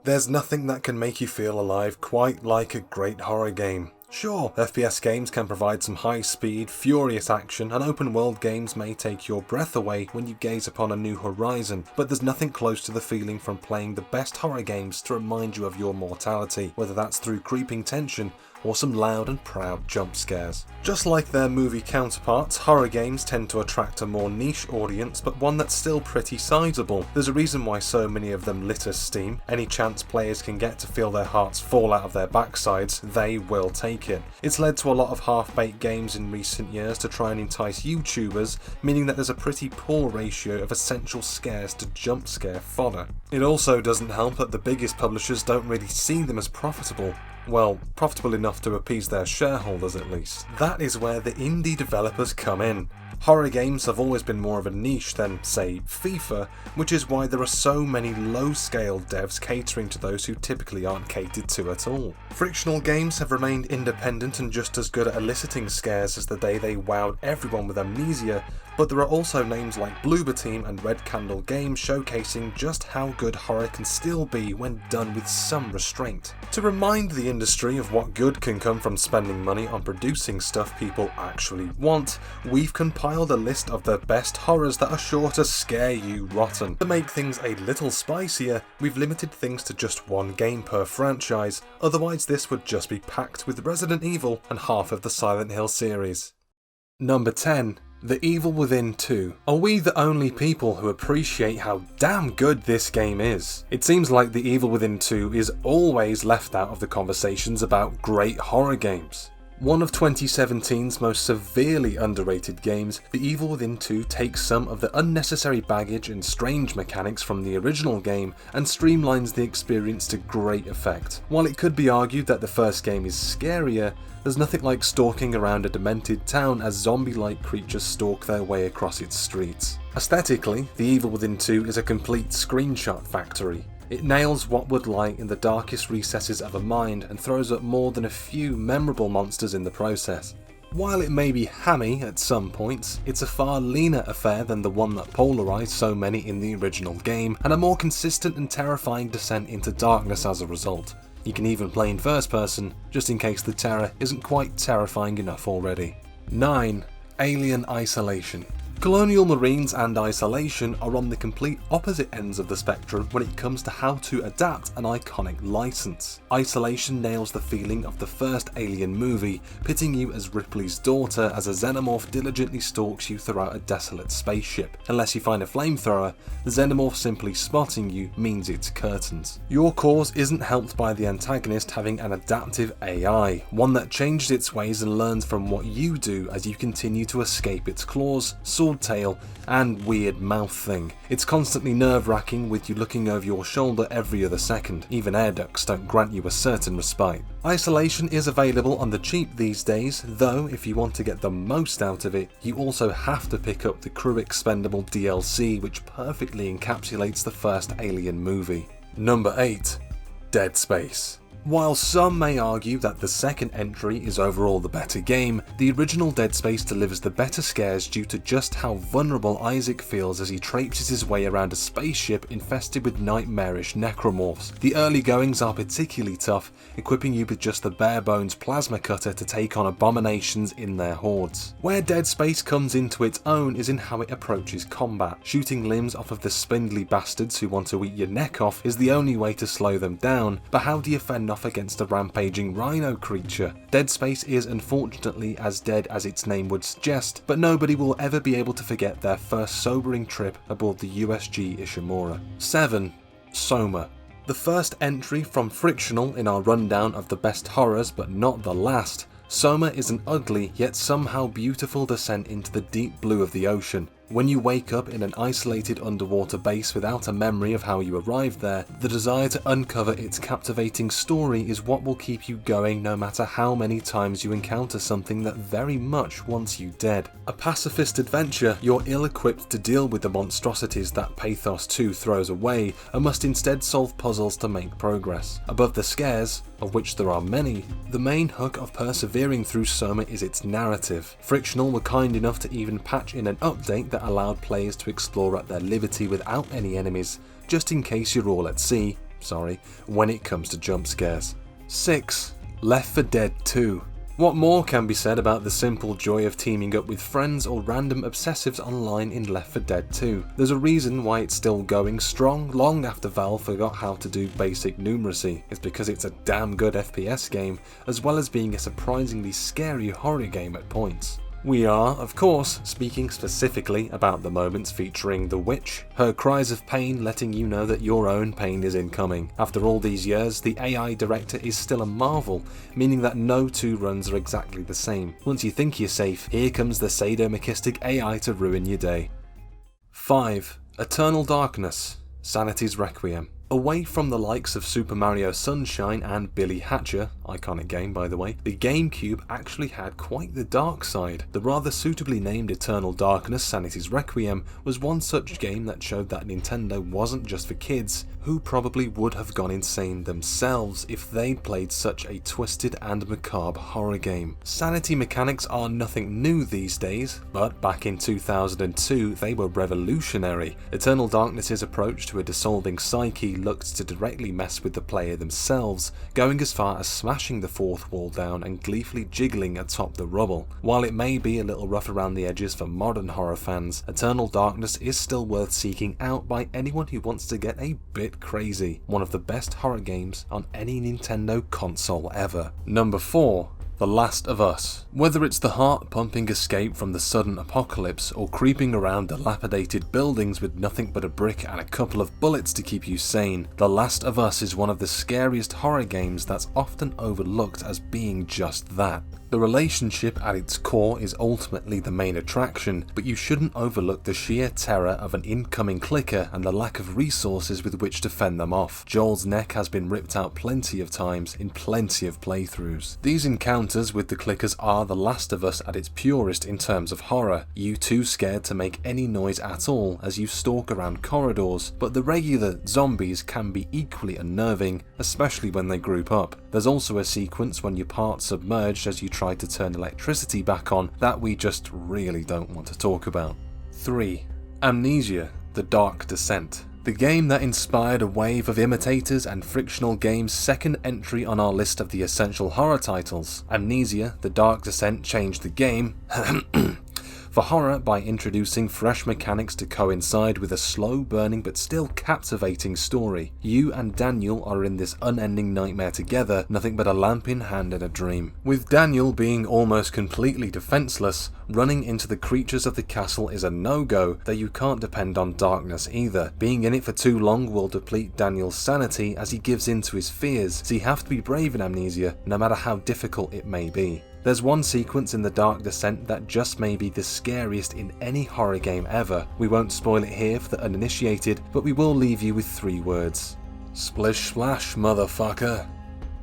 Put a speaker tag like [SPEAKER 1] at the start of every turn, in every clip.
[SPEAKER 1] There's nothing that can make you feel alive quite like a great horror game. Sure, FPS games can provide some high-speed, furious action, and open-world games may take your breath away when you gaze upon a new horizon, but there's nothing close to the feeling from playing the best horror games to remind you of your mortality, whether that's through creeping tension or some loud and proud jump scares. Just like their movie counterparts, horror games tend to attract a more niche audience, but one that's still pretty sizable. There's a reason why so many of them litter Steam. Any chance players can get to feel their hearts fall out of their backsides, they will take it. It's led to a lot of half-baked games in recent years to try and entice YouTubers, meaning that there's a pretty poor ratio of essential scares to jump scare fodder. It also doesn't help that the biggest publishers don't really see them as profitable. Well, profitable enough to appease their shareholders at least. That is where the indie developers come in. Horror games have always been more of a niche than, say, FIFA, which is why there are so many low-scale devs catering to those who typically aren't catered to at all. Frictional games have remained independent and just as good at eliciting scares as the day they wowed everyone with Amnesia, but there are also names like Bloober Team and Red Candle Games showcasing just how good horror can still be when done with some restraint. To remind the industry of what good can come from spending money on producing stuff people actually want, we've compiled a list of the best horrors that are sure to scare you rotten. To make things a little spicier, we've limited things to just one game per franchise, otherwise this would just be packed with Resident Evil and half of the Silent Hill series. Number 10. The Evil Within 2. Are we the only people who appreciate how damn good this game is? It seems like The Evil Within 2 is always left out of the conversations about great horror games. One of 2017's most severely underrated games, The Evil Within 2 takes some of the unnecessary baggage and strange mechanics from the original game and streamlines the experience to great effect. While it could be argued that the first game is scarier, there's nothing like stalking around a demented town as zombie-like creatures stalk their way across its streets. Aesthetically, The Evil Within 2 is a complete screenshot factory. It nails what would lie in the darkest recesses of a mind and throws up more than a few memorable monsters in the process. While it may be hammy at some points, it's a far leaner affair than the one that polarised so many in the original game, and a more consistent and terrifying descent into darkness as a result. You can even play in first person, just in case the terror isn't quite terrifying enough already. 9. Alien Isolation. Colonial Marines and Isolation are on the complete opposite ends of the spectrum when it comes to how to adapt an iconic license. Isolation nails the feeling of the first Alien movie, pitting you as Ripley's daughter as a xenomorph diligently stalks you throughout a desolate spaceship. Unless you find a flamethrower, the xenomorph simply spotting you means it's curtains. Your cause isn't helped by the antagonist having an adaptive AI, one that changes its ways and learns from what you do as you continue to escape its claws, sword tail, and weird mouth thing. It's constantly nerve-wracking with you looking over your shoulder every other second. Even air ducts don't grant you a certain respite. Isolation is available on the cheap these days, though if you want to get the most out of it, you also have to pick up the Crew Expendable DLC, which perfectly encapsulates the first Alien movie. Number 8. Dead Space. While some may argue that the second entry is overall the better game, the original Dead Space delivers the better scares due to just how vulnerable Isaac feels as he traipses his way around a spaceship infested with nightmarish necromorphs. The early goings are particularly tough, equipping you with just the bare bones plasma cutter to take on abominations in their hordes. Where Dead Space comes into its own is in how it approaches combat. Shooting limbs off of the spindly bastards who want to eat your neck off is the only way to slow them down, but how do you fend off against a rampaging rhino creature? Dead Space is unfortunately as dead as its name would suggest, but nobody will ever be able to forget their first sobering trip aboard the USG Ishimura. 7. SOMA. The first entry from Frictional in our rundown of the best horrors but not the last, SOMA is an ugly yet somehow beautiful descent into the deep blue of the ocean. When you wake up in an isolated underwater base without a memory of how you arrived there, the desire to uncover its captivating story is what will keep you going no matter how many times you encounter something that very much wants you dead. A pacifist adventure, you're ill-equipped to deal with the monstrosities that Pathos 2 throws away and must instead solve puzzles to make progress. Above the scares, of which there are many, the main hook of persevering through SOMA is its narrative. Frictional were kind enough to even patch in an update that allowed players to explore at their liberty without any enemies, just in case you're all at sea, when it comes to jump scares. 6. Left 4 Dead 2. What more can be said about the simple joy of teaming up with friends or random obsessives online in Left 4 Dead 2? There's a reason why it's still going strong long after Valve forgot how to do basic numeracy. It's because it's a damn good FPS game, as well as being a surprisingly scary horror game at points. We are, of course, speaking specifically about the moments featuring the witch, her cries of pain letting you know that your own pain is incoming. After all these years, the AI director is still a marvel, meaning that no two runs are exactly the same. Once you think you're safe, here comes the sadomasochistic AI to ruin your day. 5. Eternal Darkness, Sanity's Requiem. Away from the likes of Super Mario Sunshine and Billy Hatcher, iconic game by the way, the GameCube actually had quite the dark side. The rather suitably named Eternal Darkness Sanity's Requiem was one such game that showed that Nintendo wasn't just for kids, who probably would have gone insane themselves if they'd played such a twisted and macabre horror game. Sanity mechanics are nothing new these days, but back in 2002 they were revolutionary. Eternal Darkness's approach to a dissolving psyche looked to directly mess with the player themselves, going as far as smashing the fourth wall down and gleefully jiggling atop the rubble. While it may be a little rough around the edges for modern horror fans, Eternal Darkness is still worth seeking out by anyone who wants to get a bit crazy. One of the best horror games on any Nintendo console ever. Number 4. The Last of Us. Whether it's the heart-pumping escape from the sudden apocalypse or creeping around dilapidated buildings with nothing but a brick and a couple of bullets to keep you sane, The Last of Us is one of the scariest horror games that's often overlooked as being just that. The relationship at its core is ultimately the main attraction, but you shouldn't overlook the sheer terror of an incoming clicker and the lack of resources with which to fend them off. Joel's neck has been ripped out plenty of times in plenty of playthroughs. These encounters with the clickers are The Last of Us at its purest in terms of horror. You too scared to make any noise at all as you stalk around corridors, but the regular zombies can be equally unnerving, especially when they group up. There's also a sequence when you're part submerged as you try to turn electricity back on that we just really don't want to talk about. 3. Amnesia, The Dark Descent. The game that inspired a wave of imitators and frictional games' second entry on our list of the essential horror titles. Amnesia, The Dark Descent changed the game for horror by introducing fresh mechanics to coincide with a slow-burning but still captivating story. You and Daniel are in this unending nightmare together, nothing but a lamp in hand and a dream. With Daniel being almost completely defenseless, running into the creatures of the castle is a no-go, though you can't depend on darkness either. Being in it for too long will deplete Daniel's sanity as he gives in to his fears, so you have to be brave in Amnesia, no matter how difficult it may be. There's one sequence in The Dark Descent that just may be the scariest in any horror game ever. We won't spoil it here for the uninitiated, but we will leave you with 3 words. Splish splash, motherfucker.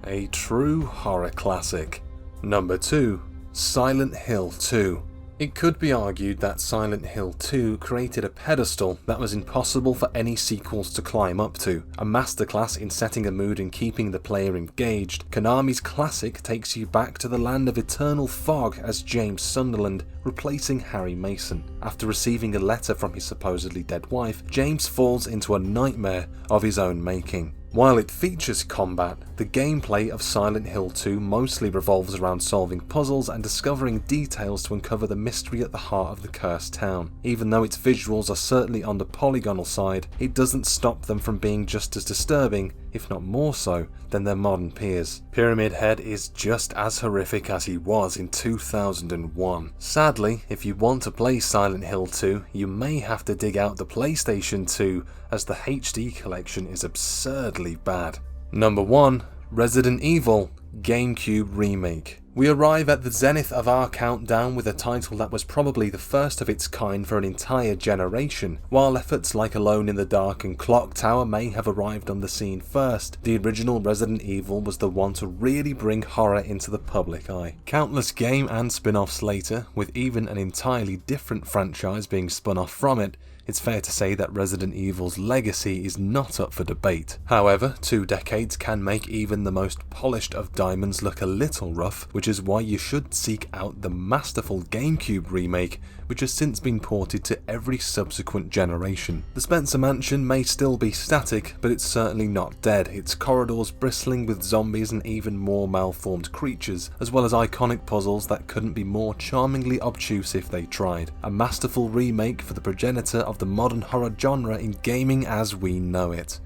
[SPEAKER 1] A true horror classic. Number 2. Silent Hill 2. It could be argued that Silent Hill 2 created a pedestal that was impossible for any sequels to climb up to. A masterclass in setting a mood and keeping the player engaged, Konami's classic takes you back to the land of eternal fog as James Sunderland, replacing Harry Mason. After receiving a letter from his supposedly dead wife, James falls into a nightmare of his own making. While it features combat, the gameplay of Silent Hill 2 mostly revolves around solving puzzles and discovering details to uncover the mystery at the heart of the cursed town. Even though its visuals are certainly on the polygonal side, it doesn't stop them from being just as disturbing, if not more so, than their modern peers. Pyramid Head is just as horrific as he was in 2001. Sadly, if you want to play Silent Hill 2, you may have to dig out the PlayStation 2, as the HD collection is absurdly bad. Number 1. Resident Evil GameCube Remake. We arrive at the zenith of our countdown with a title that was probably the first of its kind for an entire generation. While efforts like Alone in the Dark and Clock Tower may have arrived on the scene first, the original Resident Evil was the one to really bring horror into the public eye. Countless game and spin-offs later, with even an entirely different franchise being spun off from it, it's fair to say that Resident Evil's legacy is not up for debate. However, 2 decades can make even the most polished of diamonds look a little rough, which is why you should seek out the masterful GameCube remake, which has since been ported to every subsequent generation. The Spencer Mansion may still be static, but it's certainly not dead, its corridors bristling with zombies and even more malformed creatures, as well as iconic puzzles that couldn't be more charmingly obtuse if they tried. A masterful remake for the progenitor of the modern horror genre in gaming as we know it.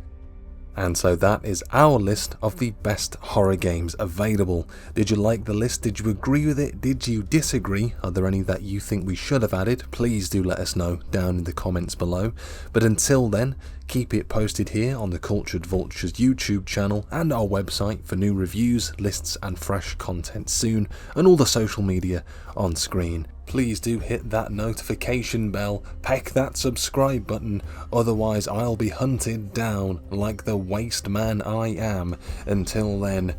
[SPEAKER 1] And so that is our list of the best horror games available. Did you like the list? Did you agree with it? Did you disagree? Are there any that you think we should have added? Please do let us know down in the comments below. But until then, keep it posted here on the Cultured Vultures YouTube channel and our website for new reviews, lists and fresh content soon, and all the social media on screen. Please do hit that notification bell, peck that subscribe button, otherwise I'll be hunted down like the waste man I am. Until then,